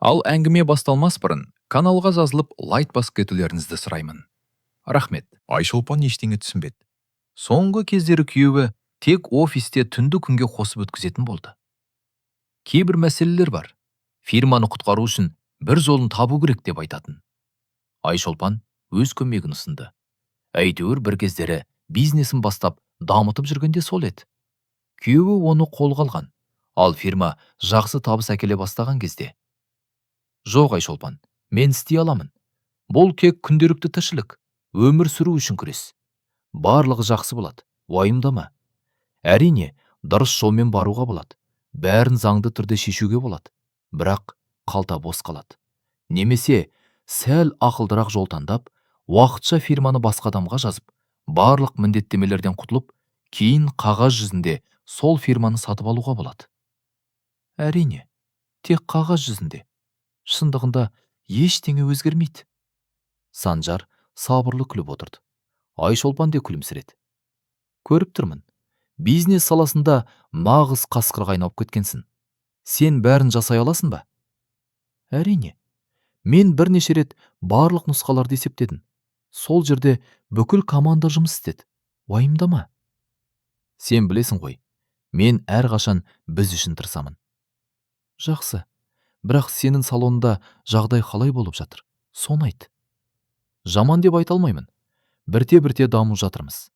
Ал әңгіме басталмас бұрын каналға жазылып лайк басып кетулеріңізді сұраймын. Рахмет. Айшолпан ештеңе түсінбеді. Соңғы кездері күйеуі тек офисте түнді күнге қосып өткізетін болды. Кейбір мәселелер бар. Фирманы құтқару үшін бір жолын табу керек деп айтатын. Айшолпан өз көмегін ұсынды. Әйтеуір бір кездері бизнесін бастап дамытып жүргенде сол еді. Күйеуі оны қолға алған, ал фирма жақсы табыс әкеле бастаған кезде. Жоқ Айшолпан, мен істей аламын. Бұл кек күнделікті тіршілік, өмір сүру үшін күрес. Барлығы жақсы болады, уайымдама. Әрине, дұрыс жолмен баруға болады. Бәрін заңды түрде шешуге болады. Бірақ қалта бос қалады. Немесе сәл ақылдырақ жол таңдап, уақытша фирманы басқа адамға жазып, барлық міндеттемелерден құтылып, кейін қағаз жүзінде сол фирманы сатып алуға болады. Әрине, тек қағаз жүзінде. Шындығында ештеңе өзгермейді. Санжар сабырлы күліп отырды. Айшолпан де күлімсіреді. Көріп тұрмын, бизнес саласында нағыз қасқырға айналып кеткенсің. Сен бәрін жасай аласың ба? Әрине, мен бірнеше рет барлық нұсқаларды есептедім. Сол жерде бүкіл команда жұмыс істеді. Уайымдама. Сен білесің ғой, мен әрқашан біз үшін тырысамын. Жақсы, бірақ сенің салонында жағдай қалай болып жатыр? Соны айт. Жаман деп айта алмаймын. Бірте-бірте дамып жатырмыз.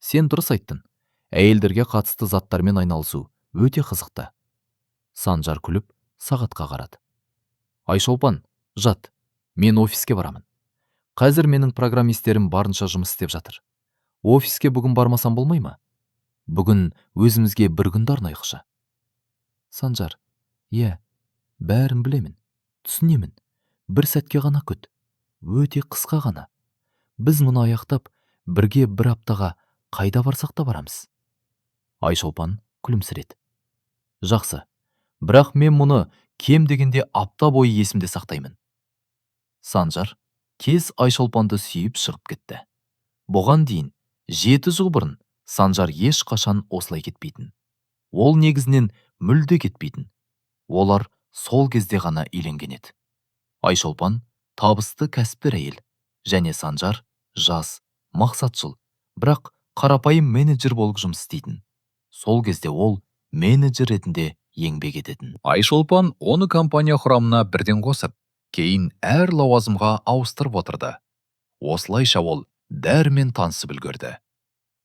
Сен дұрыс айттың. Әйелдерге қатысты заттармен айналысу өте қызықты. Санжар күліп, сағатқа қарады. Айшолпан, жат. Мен офиске барамын. Қазір менің программистерім барынша жұмыс істеп жатыр. Офиске бүгін бармасам болмай ма? Бүгін өзімізге бір күнді арнайықшы. Санжар, бәрін білемін. Түсінемін. Бір сәтке ғана күт. Өте қысқа ғана. Біз мұны аяқтап, бірге бір аптаға қайда барсақ та барамыз. Айшолпан күлімсіреді. Жақсы, бірақ мен мұны кем дегенде апта бойы есімде сақтаймын. Санжар кез Айшолпанды сүйіп шығып кетті. Бұған дейін 7 жыл бұрын Санжар ешқашан осылай кетпейтін. Ол негізінен мүлде кетпейтін. Олар сол кезде ғана үйленген еді. Айшолпан табысты кәсіпкер әйел, және Санжар жас, мақсатшыл, бірақ қарапайым менеджер болып жұмыс істейтін. Сол кезде ол менеджер ретінде еңбек ететін. Айшолпан оны компания құрамына бірден қосып, кейін әр лауазымға ауыстырып отырды. Осылайша ол дәрмен танысып үлгерді.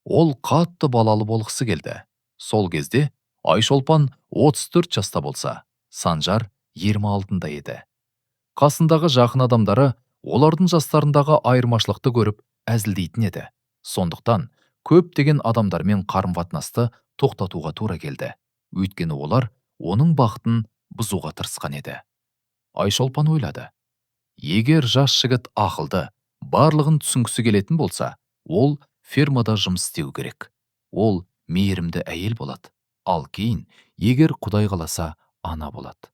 Ол қатты балалы болғысы келді. Сол кезде Айшолпан 34 жаста болса, Санжар 26-да еді. Қасындағы жақын адамдары олардың жастарындағы айырмашылықты көріп әзілдейтін еді. Сондықтан көптеген адамдармен қарым-қатынасты тоқтатуға тура келді. Өйткені олар оның бақытын бұзуға тырысқан еді. Айшолпан ойлады. Егер жас жігіт ақылды, барлығын түсінгісі келетін болса, ол фермада жұмыс істеу керек. Ол мейірімді әйел болады. Ал кейін, егер Құдай қаласа, ана болады.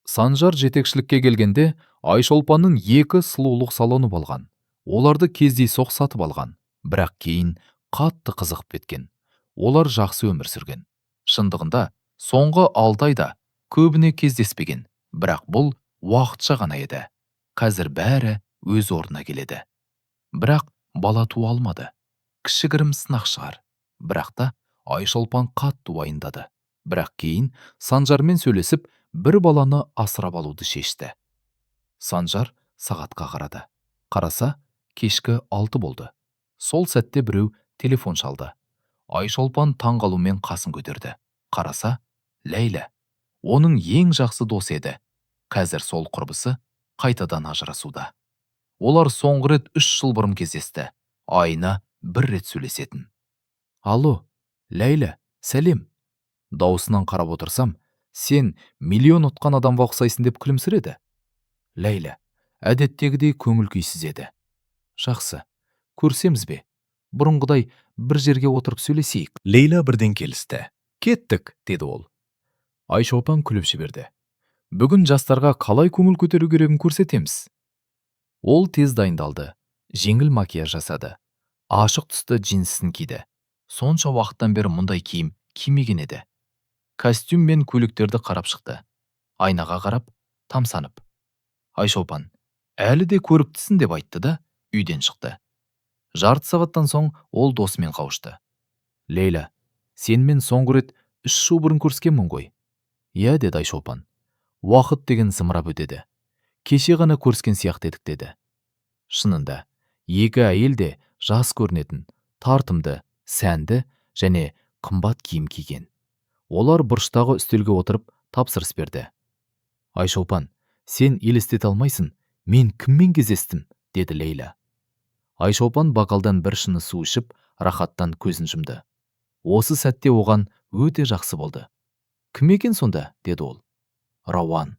Санжар жетекшілікке келгенде, Айшолпанның 2 сұлулық салоны болған. Оларды кездейсоқ сатып алған, бірақ кейін қатты қызығып кеткен. Олар жақсы өмір сүрген. Шындығында, соңғы 6 айда көбіне кездеспеген, бірақ бұл уақытша ғана еді. Қазір бәрі өз орнына келеді. Бірақ бала туа алмады. Кішігірім сынақ шығар. Бірақ та Айшолпан қатты уайымдады. Бірақ кейін Санжармен сөйлесіп, бір баланы асырап алуды шешті. Санжар сағатқа қарады. Қараса, кешкі 6 болды. Сол сәтте біреу телефон шалды. Айшолпан таңғалумен қасын көтерді. Қараса, Ләйла. Оның ең жақсы досы еді. Қазір сол құрбысы қайтадан ажырасуда. Олар соңғы рет 3 жыл бұрын кездесті. Айына 1 рет сөйлесетін. Алло, Ләйла, сәлем. Даусынан қарап отырсам, сен миллион ұтқан адамға ұқсайсың деп күлімсіреді. Ләйла, әдеттегідей көңіл күйсіз еді. Жақсы, көрсеміз бе? Бұрынғыдай бір жерге отырып сөйлесейік. Лейла бірден келісті. Кеттік, деді ол. Айшолпан күліп жіберді. Бүгін жастарға қалай көңіл көтеру керегін көрсетеміз. Ол тез дайындалды. Жеңіл макияж жасады. Ашық түсті джинсін киді. Сонша уақыттан бері мұндай киім кимеген еді. Костюм мен көйлектерді қарап шықты. Айнаға қарап, тамсанып, Айшолпан, әлі де көріптісін деп айтты да, үйден шықты. Жарты сағаттан соң ол досымен қауышты. Лейла, сенімен соңғы рет 3 жыл бұрын көріскенмін ғой. Иә, деді Айшолпан. Уақыт деген зымырап өтеді. Кеше ғана көріскен сияқты едік, деді. Шынында, екі әйел де жас көрінетін, тартымды, сәнді және қымбат киім киген. Олар бұрыштағы үстелге отырып тапсырыс берді. Айшолпан, сен елестете алмайсың, мен кіммен кездестім, деді Лейла. Айшолпан бокалдан бір шыны су ішіп, рахаттан көзін жұмды. Осы сәтте оған өте жақсы болды. Кім екен сонда, деді ол. Рауан.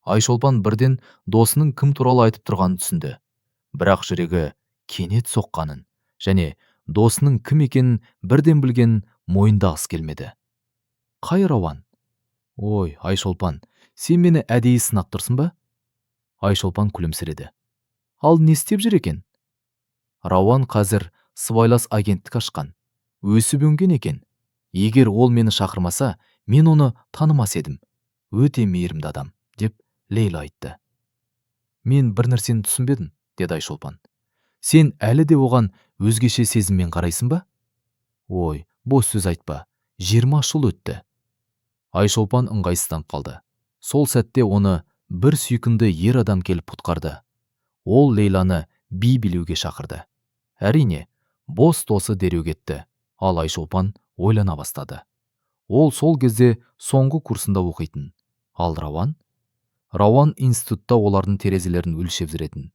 Айшолпан бірден досының кім туралы айтып тұрғанын түсінді. Бірақ жүрегі кенет соққанын және досының кім екенін бірден білген мойындағысы келмеді. Қай Рауан? Ой, Айшолпан, сен мені әдейі сынап тұрсың ба? Айшолпан күлімсіреді. Ал не істеп жүр екен? Рауан қазір сыбайлас агенттік ашқан. Өсіп өнген екен. Егер ол мені шақырмаса, мен оны танымас едім. Өте мейірімді адам, деп Лейла айтты. Мен бір нәрсені түсінбедім, деді Айшолпан. Сен әлі де оған өзгеше сезіммен қарайсың ба? Ой, бос сөз айтпа. 20 жыл өтті. Айшолпан ыңғайсызданып қалды. Сол сәтте оны бір сүйкімді ер адам келіп құтқарды. Ол Лейланы би билеуге шақырды. Әрине, бос досы дереу кетті, ал Айшолпан ойлана бастады. Ол сол кезде соңғы курсында оқитын. Ал Рауан? Рауан институтта олардың терезелерін өлшеп жүретін.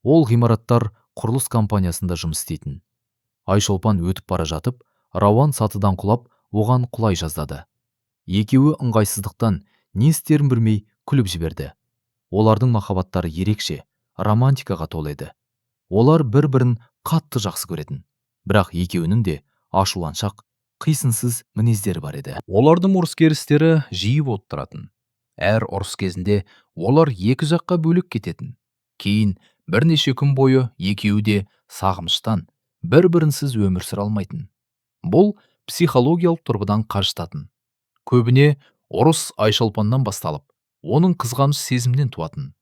Ол ғимараттар құрылыс компаниясында жұмыс істейтін. Айшолпан өтіп бара жатып, Рауан сатыдан құлап, оған құлай жаздады. Екеуі ыңғайсыздықтан не істерін білмей күліп жіберді. Олардың махаббаттары ерекше, романтикаға толы еді. Олар бір-бірін қатты жақсы көретін. Бірақ екеуінің де ашуланшақ, қисынсыз мінездері бар еді. Олардың ұрыс-керістері жиі болып тұратын. Әр ұрыс кезінде олар екі жаққа бөлік кететін. Кейін бірнеше күн бойы екеуі де сағыныштан бір-бірінсіз өмір сүре алмайтын. Бұл психологиялық тұрғыдан қажытатын. Көбіне ұрыс Айшолпаннан басталып, оның қызғаныш сезімнен туатын.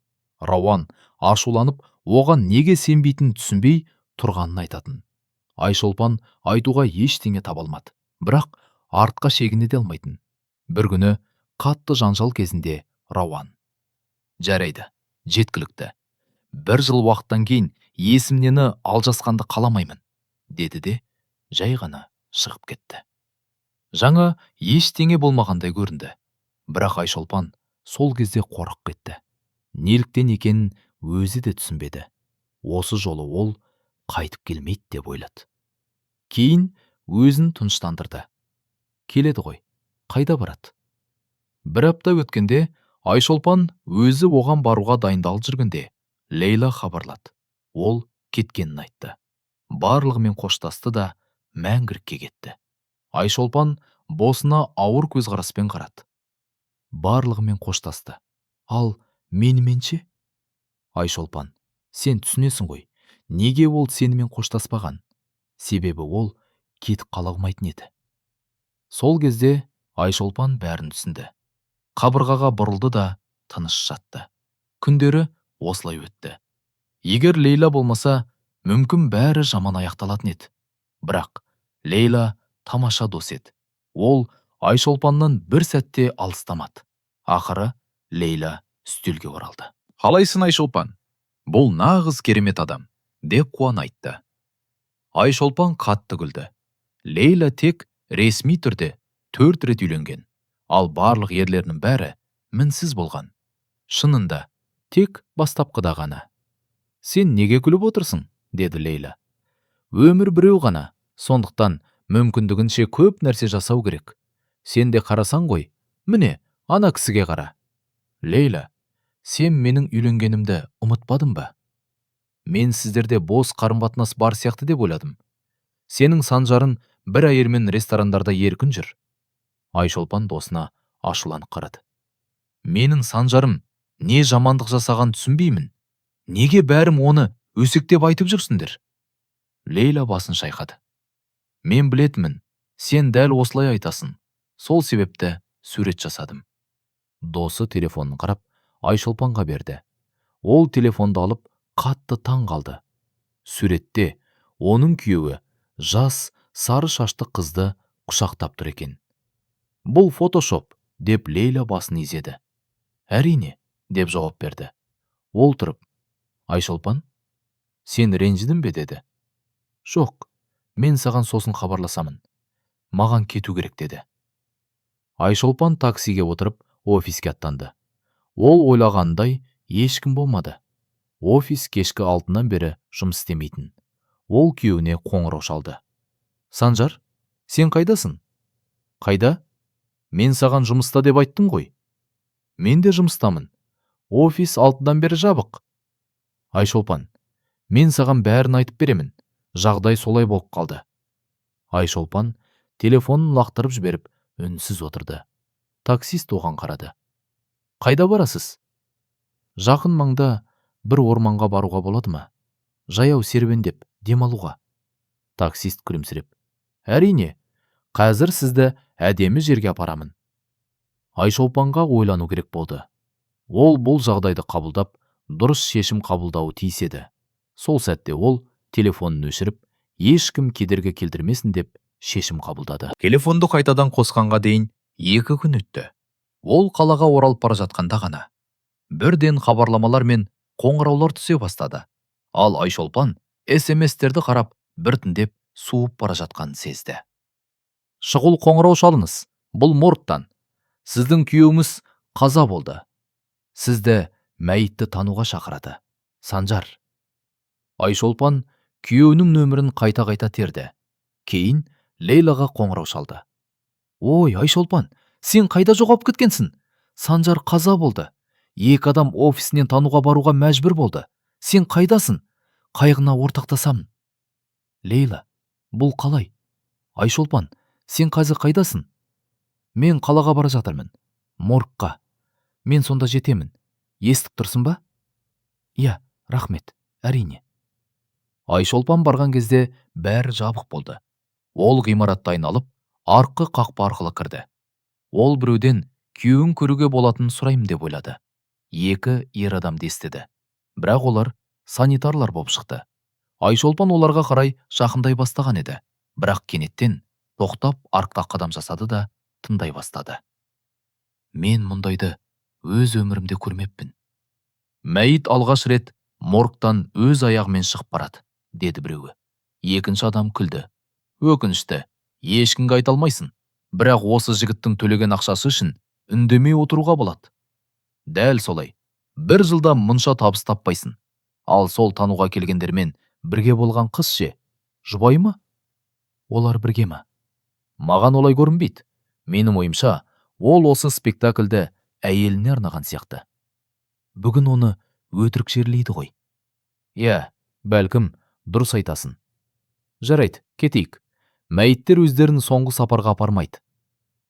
Рауан ашуланып, оған неге сенбейтінін түсінбей тұрғанын айтатын. Айшолпан айтуға ештеңе таба алмады, бірақ артқа шегіне де алмайтын. Бір күні қатты жанжал кезінде Рауан: жарайды, жеткілікті. 1 жыл уақыттан кейін есімнені алжасқанды қаламаймын, деді де жай ғана шығып кетті. Жаңа ештеңе болмағандай көрінді. Бірақ Айшолпан сол кезде қорқып кетті. Неліктен екенін өзі де түсінбеді. Осы жолы ол қайтып келмейді деп ойлады. Кейін өзін тыныштандырды. Келеді ғой, қайда барады? 1 апта өткенде Айшолпан өзі оған баруға дайындалып жүргенде Лейла хабарлады. Ол кеткенін айтты. Барлығымен қоштасты да мәңгілікке кетті. Айшолпан босына ауыр көзқараспен қарады. Барлығымен қоштасты. Ал меніменше? Айшолпан, сен түсінесің ғой, неге ол сенімен қоштаспаған? Себебі ол кетіп қала алмайтын еді. Сол кезде Айшолпан бәрін түсінді. Қабырғаға бұрылды да тыныш жатты. Күндері осылай өтті. Егер Лейла болмаса, мүмкін бәрі жаман аяқталатын еді. Бірақ Лейла тамаша дос еді. Ол Айшолпаннан бір сәтте алыстамады. Ақыры Лейла үстелге оралды. Қалайсың, Айшолпан? Бұл нағыз керемет адам, деп қуана айтты. Айшолпан қатты күлді. Лейла тек ресми түрде 4 рет үйленген, ал барлық ерлерінің бәрі мінсіз болған. Шынында, тек бастапқыда ғана. Сен неге күліп отырсың? Деді Лейла. Өмір біреу ғана, сондықтан мүмкіндігінше көп нәрсе жасау керек. Сен де қарасаң ғой, міне, ана кісіге қара. Лейла, сен менің үйленгенімді ұмытпадың ба? Мен сіздерде бос қарым-қатынас бар сияқты деп ойладым. Сенің Санжарың бір әйелмен ресторандарда еркін жүр. Айшолпан досына ашуланып қарады. Менің Санжарым не жамандық жасаған түсінбеймін. Неге бәрім оны өсектеп айтып жүрсіңдер? Лейла басын шайқады. Мен білетімін, сен дәл осылай айтасың. Сол себепті сурет жасадым. Досы телефонын қарап, Айшолпанға берді. Ол телефонды алып, қатты таң қалды. Суретте оның күйеуі жас, сары шашты қызды құшақтап тұр екен. Бұл фотошоп, деп Лейла басын изеді. Әрине, деп жауап берді. Ол тұрып, Айшолпан, сен ренжідің бе, деді. Жоқ, мен саған сосын хабарласамын. Маған кету керек, деді. Айшолпан таксиге отырып, офиске аттанды. Ол ойлағандай ешкім болмады. Офис кешкі 6-нан бері жұмыс істемейтін. Ол күйеуіне қоңырау шалды. Санжар, сен қайдасың? Қайда? Мен саған жұмыста деп айттым ғой. Мен де жұмыстамын. Офис 6-дан бері жабық. Айшолпан, мен саған бәрін айтып беремін. Жағдай солай болып қалды. Айшолпан телефонын лақтырып жіберіп, үнсіз отырды. Таксист оған қарады. Қайда барасыз? Жақын маңда бір орманға баруға болады ма? Жаяу серуендеп, демалуға. Таксист күлімсіреп. Әрине, қазір сізді әдемі жерге апарамын. Айшолпанға ойлану керек болды. Ол бұл жағдайды қабылдап, дұрыс шешім қабылдауы тиіс еді. Сол сәтте ол телефонын өшіріп, ешкім кедергі келтірмесін деп шешім қабылдады. Телефонды қайтадан қосқанға дейін 2 күн өтті. Ол қалаға оралып бара жатқанда ғана бірден хабарламалар мен қоңыраулар түсе бастады. Ал Айшолпан SMS-терді қарап, біртіндеп суып бара жатқанын сезді. Шұғыл қоңырау шалыңыз. Бұл моргтан. Сіздің күйеуіңіз қаза болды. Сізді мәйітті тануға шақырады. Санжар. Айшолпан күйеуінің нөмірін қайта-қайта терді. Кейін Лейлаға қоңырау шалды. Ой, Айшолпан, сен қайда жоғалып кеткенсің? Санжар қаза болды. 2 адам офисінен тануға баруға мәжбүр болды. Сен қайдасың? Қайғына ортақтасамын. Лейла, бұл қалай? Айшолпан, сен қазір қайдасың? Мен қалаға бара жатырмын. Моргқа. Мен сонда жетемін. Естіп тұрсың ба? Иә, рахмет, әрине. Айшолпан барған кезде бәрі жабық болды. Ол ғимаратты айналып, арқы қақпа арқылы кірді. Ол біреуден күйеуін көруге болатынын сұраймын деп ойлады. 2 ер адам естіді. Бірақ олар санитарлар болып шықты. Айшолпан оларға қарай жақындай бастаған еді. Бірақ кенеттен тоқтап арқта қадам жасады да тыңдай бастады. Мен мұндайды өз өмірімде көрмеппін. Мәйіт алғаш рет моргтан өз аяғымен шығып барады, деді біреуі. Екінші адам күлді. Өкінішті, ешкімге айта алмайсың. Бірақ осы жігіттің төлеген ақшасы үшін үндемей отыруға болады. Дәл солай. 1 жылда мұнша табыс таппайсың. Ал сол тануға келгендермен бірге болған қыз ше? Жұбайы ма? Олар бірге ме? Маған олай көрінбейді. Менің ойымша, ол осы спектакльді әйеліне арнаған сияқты. Бүгін оны өтірік жерлейді ғой. Иә, бәлкім, дұрыс айтасың. Жарайды, кетейік. Мәйіттер өздерін соңғы сапарға апармайды.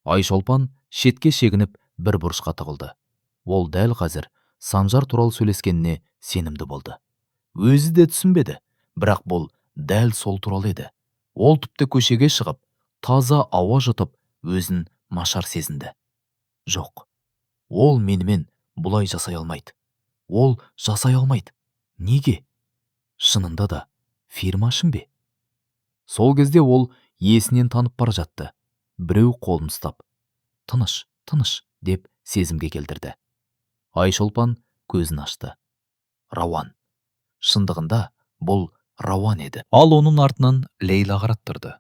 Айшолпан шетке шегініп бір бұрышқа тығылды. Ол дәл қазір Санжар туралы сөйлескеніне сенімді болды. Өзі де түсінбеді, бірақ бұл дәл сол туралы еді. Ол тіпті көшеге шығып, таза ауа жұтып, өзін нашар сезінді. Жоқ, ол менімен бұлай жасай алмайды. Ол жасай алмайды. Неге? Шынында да фирма үшін бе? Сол кезде ол есінен танып бара жатты. Біреу қолын ұстап, тыныш, тыныш, деп сезімге келтірді. Айшолпан көзін ашты. Рауан. Шындығында бұл Рауан еді. Ал оның артынан Лейла қарап тұрды.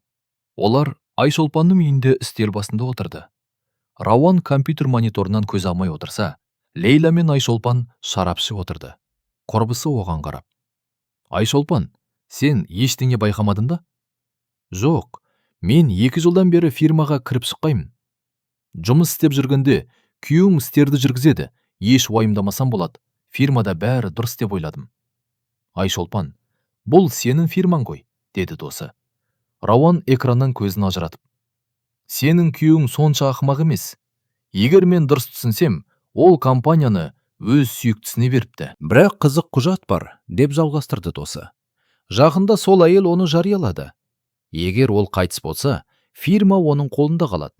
Олар Айшолпанның үйінде үстел басында отырды. Рауан компьютер мониторынан көз алмай отырса, Лейла мен Айшолпан шарап ішіп отырды. Құрбысы оған қарап. Айшолпан, сен ештеңе байқамадың ба? Жоқ, мен 2 жылдан бері фирмаға кіріп шықпаймын. Жұмыс істеп жүргенде күйеуім істерді жүргізеді. Еш уайымдамасам болады. Фирмада бәрі дұрыс деп ойладым. Айшолпан, бұл сенің фирмаң ғой, деді досы. Рауан экраннан көзін ажыратып. Сенің күйеуің сонша ақымақ емес. Егер мен дұрыс түсінсем, ол компанияны өз сүйіктісіне беріпті. Бірақ қызық құжат бар, деп жалғастырды досы. Жақында сол әйел оны жариялады. Егер ол қайтыс болса, фирма оның қолында қалады.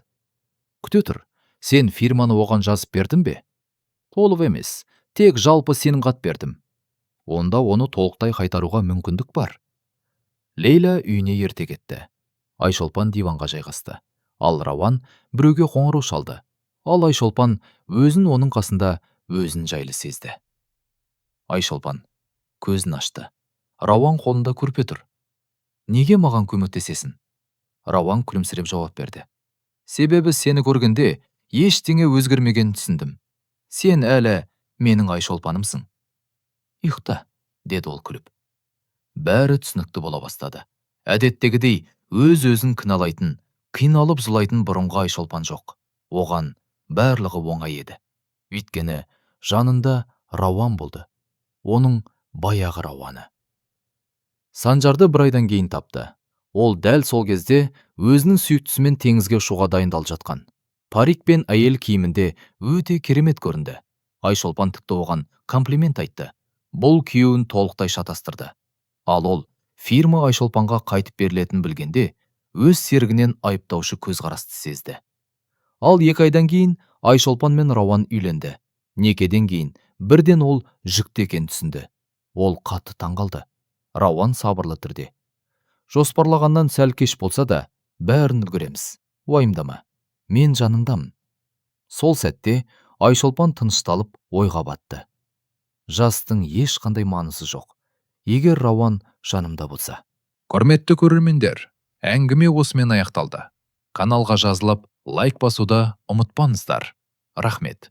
Күте тұр, сен фирманы оған жазып бердің бе? Толық емес, Тек жалпы сенімхат бердім. Онда оны толықтай қайтаруға мүмкіндік бар. Лейла үйіне ерте кетті. Айшолпан диванға жайғасты. Ал Рауан біреуге қоңырау шалды. Ал Айшолпан өзін оның қасында өзін жайлы сезді. Айшолпан көзін ашты. Рауан қолында көрпе тұр. Неге маған көмектесесің? Рауан күлімсіреп жауап берді. Себебі сені көргенде ештеңе өзгермеген түсіндім. Сен әлі менің Айшолпанымсың. Ұйықта, деді ол күліп. Бәрі түсінікті бола бастады. Әдеттегідей өз-өзін кіналайтын, қиналып зылайтын бұрынғы Айшолпан жоқ. Оған барлығы оңай еді. Өйткені жанында Рауан болды. Оның баяғы Рауаны. Санжарды бір айдан кейін тапты. Ол дәл сол кезде өзінің сүйіктісімен теңізге ұшуға дайындалып жатқан. Парик пен әйел киімінде өте керемет көрінді. Айшолпан тіпті оған комплимент айтты. Бұл күйеуін толықтай шатастырды. Ал ол фирма Айшолпанға қайтып берілетінін білгенде өз серігінен айыптаушы көзқарасты сезді. Ал 2 айдан кейін Айшолпан мен Рауан үйленді. Некеден кейін бірден ол жүкті екенін түсінді. Ол қатты таңғалды. Рауан сабырлы түрде. Жоспарлағаннан сәл кеш болса да, бәрін үлгереміз. Уайымдама. Мен жаныңдамын. Сол сәтте Айшолпан тынышталып ойға батты. Жастың ешқандай маңызы жоқ. Егер Рауан жанымда болса. Құрметті көрермендер, әңгіме осымен аяқталды. Каналға жазылып, лайк басуды ұмытпаңыздар. Рахмет.